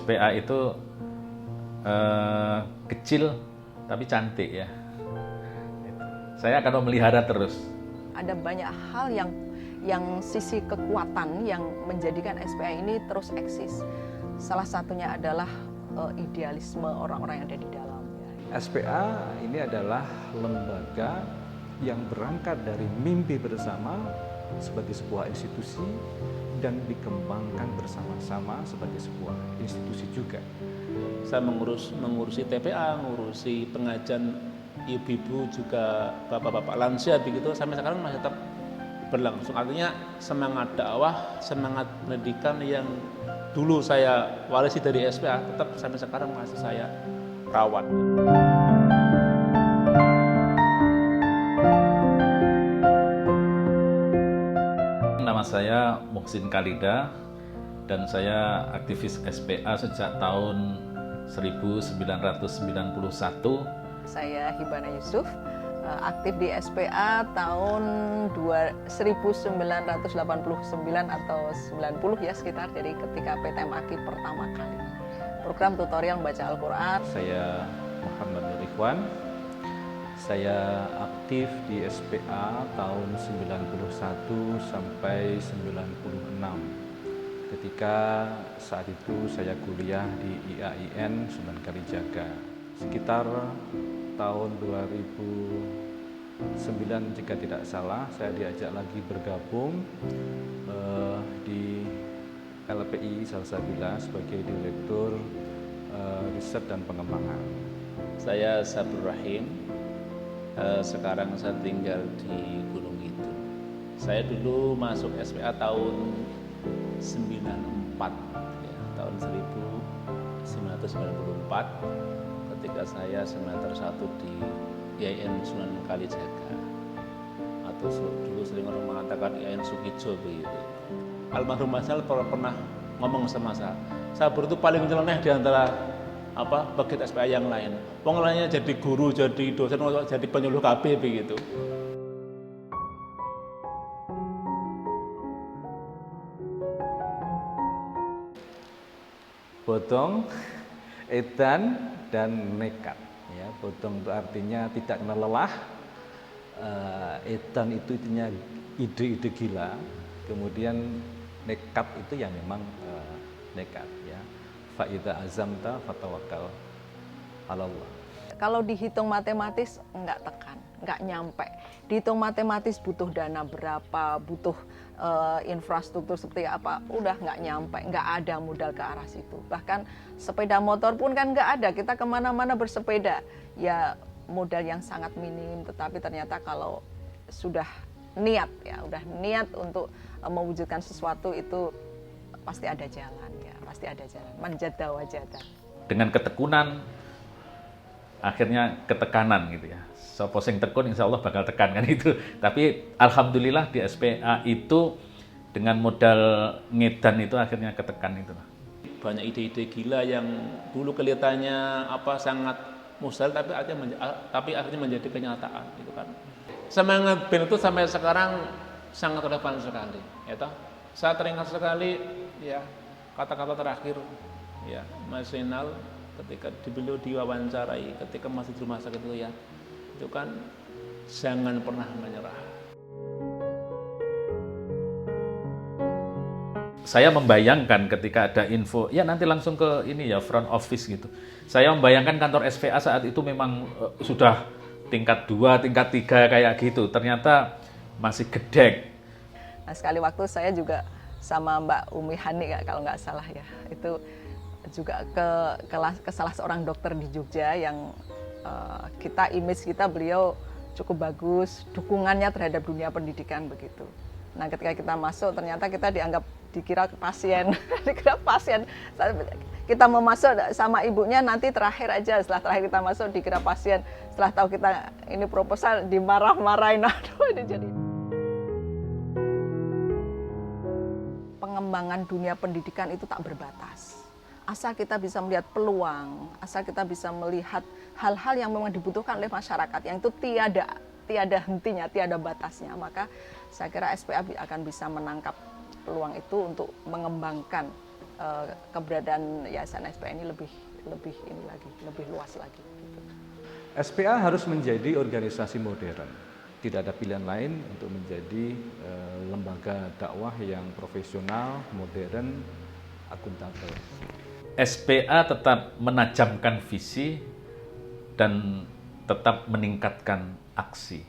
SPA itu kecil tapi cantik ya. Saya akan memelihara terus. Ada banyak hal yang sisi kekuatan yang menjadikan SPA ini terus eksis. Salah satunya adalah idealisme orang-orang yang ada di dalam. SPA ini adalah lembaga yang berangkat dari mimpi bersama sebagai sebuah institusi dan dikembangkan bersama-sama sebagai sebuah institusi juga. Saya mengurusi TPA, mengurusi pengajian ibu-ibu juga bapak-bapak lansia begitu sampai sekarang masih tetap berlangsung. Artinya semangat dakwah, semangat pendidikan yang dulu saya warisi dari SPA tetap sampai sekarang masih saya rawat. Nama saya Muhsin Khalida dan saya aktivis SPA sejak tahun 1991. Saya Hibana Yusuf, aktif di SPA tahun 1989 atau 90 ya sekitar, jadi ketika PTM Aki pertama kali. Program tutorial membaca Al-Quran. Saya Muhammad Nur Ikhwan, saya aktif di SPA tahun 91 sampai 96. Ketika saat itu saya kuliah di IAIN Sunan Kalijaga. Sekitar tahun 2009 jika tidak salah, saya diajak lagi bergabung di LPI Salsabila sebagai Direktur Riset dan Pengembangan. Saya Sabur Rahim, sekarang saya tinggal di Gunung Kidul. Saya dulu masuk SPA tahun 94, ya, tahun 1994 ketika saya semester 1 di IAIN Sunan Kalijaga, atau dulu sering orang mengatakan IAIN Sukijo begitu. Almarhum Mas Al pernah ngomong sama saya itu paling nyeleneh di antara bagian SPA yang lain. Wong lainnya jadi guru, jadi dosen, jadi penyuluh KB begitu. Bodong, edan, dan nekat. Ya, bodong itu artinya tidak kenal lelah. Edan itu artinya ide-ide gila. Kemudian nekat itu yang memang nekat. Ya. Fa'idha azamta fatawakkal 'alallah. Kalau dihitung matematis nggak tekan, nggak nyampe. Dihitung matematis butuh dana berapa, butuh infrastruktur seperti apa, udah nggak nyampe, nggak ada modal ke arah situ. Bahkan sepeda motor pun kan nggak ada, kita kemana-mana bersepeda. Ya modal yang sangat minim, tetapi ternyata kalau sudah niat ya, udah niat untuk mewujudkan sesuatu itu pasti ada jalan ya, pasti ada jalan. Manjada wajada. Dengan ketekunan akhirnya ketekanan gitu ya. Sopo sing tekun insya Allah bakal tekan kan itu. Tapi alhamdulillah di SPA itu dengan modal ngedan itu akhirnya ketekan itu. Banyak ide-ide gila yang dulu kelihatannya sangat mustahil tapi akhirnya menjadi kenyataan gitu kan. Semangat BEN itu sampai sekarang sangat relevan sekali ya toh. Saya teringat sekali ya kata-kata terakhir ya Mas Zainal ketika beliau diwawancarai ketika masih di rumah sakit itu ya, itu kan jangan pernah menyerah. Saya membayangkan ketika ada info, ya nanti langsung ke ini ya front office gitu. Saya membayangkan kantor SPA saat itu memang sudah tingkat 2, tingkat 3 kayak gitu. Ternyata masih gedek. Nah, sekali waktu saya juga sama Mbak Umi Hani kalau nggak salah ya, itu juga ke salah seorang dokter di Jogja yang image kita beliau cukup bagus, dukungannya terhadap dunia pendidikan begitu. Nah ketika kita masuk ternyata kita dikira pasien, dikira pasien. Kita mau masuk sama ibunya nanti terakhir aja, setelah terakhir kita masuk dikira pasien. Setelah tahu kita ini proposal dimarah-marahin, aduh ini jadi. Pengembangan dunia pendidikan itu tak berbatas. Asal kita bisa melihat peluang, asal kita bisa melihat hal-hal yang memang dibutuhkan oleh masyarakat, yang itu tiada hentinya, tiada batasnya, maka saya kira SPA akan bisa menangkap peluang itu untuk mengembangkan keberadaan Yayasan SPA ini lebih ini lagi, lebih luas lagi. Gitu. SPA harus menjadi organisasi modern. Tidak ada pilihan lain untuk menjadi lembaga dakwah yang profesional, modern, akuntabel. SPA tetap menajamkan visi dan tetap meningkatkan aksi.